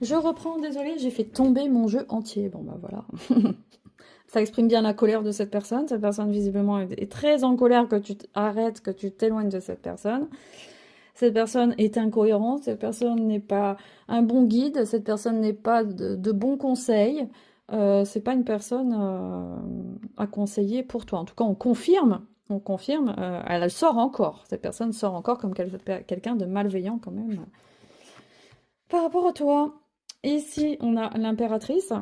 Je reprends, désolé, j'ai fait tomber mon jeu entier. Bon bah voilà. Ça exprime bien la colère de cette personne. Cette personne visiblement est très en colère que tu arrêtes, que tu t'éloignes de cette personne. Cette personne est incohérente, cette personne n'est pas un bon guide, cette personne n'est pas de bons conseils. C'est pas une personne à conseiller pour toi. En tout cas, on confirme, elle sort encore. Cette personne sort encore comme quelqu'un de malveillant quand même par rapport à toi. Ici, on a l'impératrice.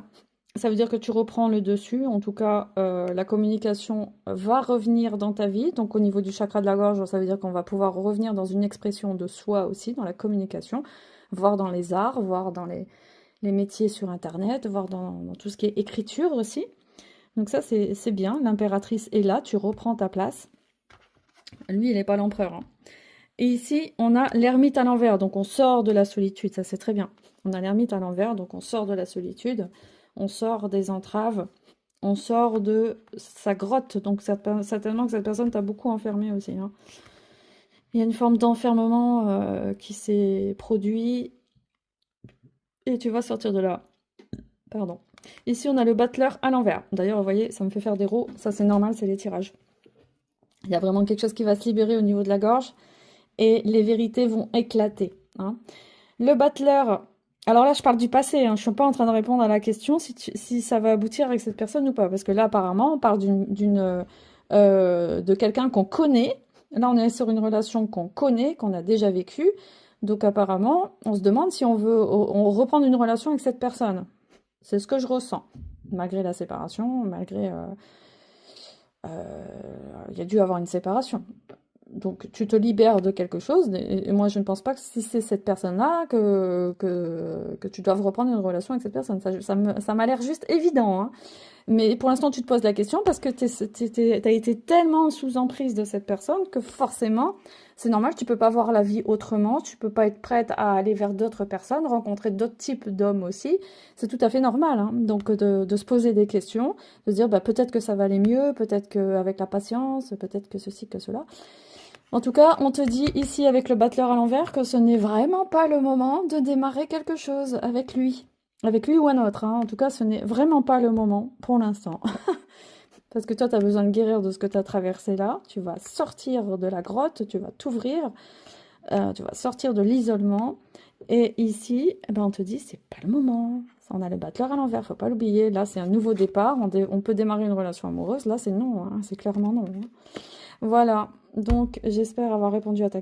Ça veut dire que tu reprends le dessus. En tout cas, la communication va revenir dans ta vie. Donc, au niveau du chakra de la gorge, ça veut dire qu'on va pouvoir revenir dans une expression de soi aussi, dans la communication, voir dans les arts, voir dans les métiers sur Internet, voir dans tout ce qui est écriture aussi. Donc ça, c'est bien. L'impératrice est là. Tu reprends ta place. Lui, il n'est pas l'empereur, hein. Et ici, on a l'ermite à l'envers, donc on sort de la solitude, ça c'est très bien. On a l'ermite à l'envers, donc on sort de la solitude, on sort des entraves, on sort de sa grotte, donc certainement que cette personne t'a beaucoup enfermé aussi, hein. Il y a une forme d'enfermement qui s'est produit, et tu vas sortir de là. Pardon. Ici, on a le battleur à l'envers. D'ailleurs, vous voyez, ça me fait faire des rots, ça c'est normal, c'est les tirages. Il y a vraiment quelque chose qui va se libérer au niveau de la gorge. Et les vérités vont éclater, hein. Le battleur, alors là je parle du passé, hein, je ne suis pas en train de répondre à la question si ça va aboutir avec cette personne ou pas, parce que là apparemment on parle de quelqu'un qu'on connaît, là on est sur une relation qu'on connaît, qu'on a déjà vécue, donc apparemment on se demande si on veut on reprendre une relation avec cette personne. C'est ce que je ressens, malgré la séparation, malgré... il y a dû avoir une séparation. Donc tu te libères de quelque chose, et moi je ne pense pas que si c'est cette personne-là que tu doives reprendre une relation avec cette personne. Ça m'a l'air juste évident, hein. Mais pour l'instant tu te poses la question parce que t'as été tellement sous emprise de cette personne que forcément, c'est normal, tu peux pas voir la vie autrement, tu peux pas être prête à aller vers d'autres personnes, rencontrer d'autres types d'hommes aussi. C'est tout à fait normal, hein. Donc de se poser des questions, de se dire bah, peut-être que ça va aller mieux, peut-être qu'avec la patience, peut-être que ceci, que cela. En tout cas, on te dit ici avec le battleur à l'envers que ce n'est vraiment pas le moment de démarrer quelque chose avec lui. Avec lui ou un autre, hein. En tout cas, ce n'est vraiment pas le moment pour l'instant. Parce que toi, tu as besoin de guérir de ce que tu as traversé là. Tu vas sortir de la grotte, tu vas t'ouvrir, tu vas sortir de l'isolement. Et ici, eh ben, on te dit, c'est pas le moment. On a le battleur à l'envers, faut pas l'oublier. Là, c'est un nouveau départ. On peut démarrer une relation amoureuse. Là, c'est non, hein. C'est clairement non, hein. Voilà, donc j'espère avoir répondu à ta question.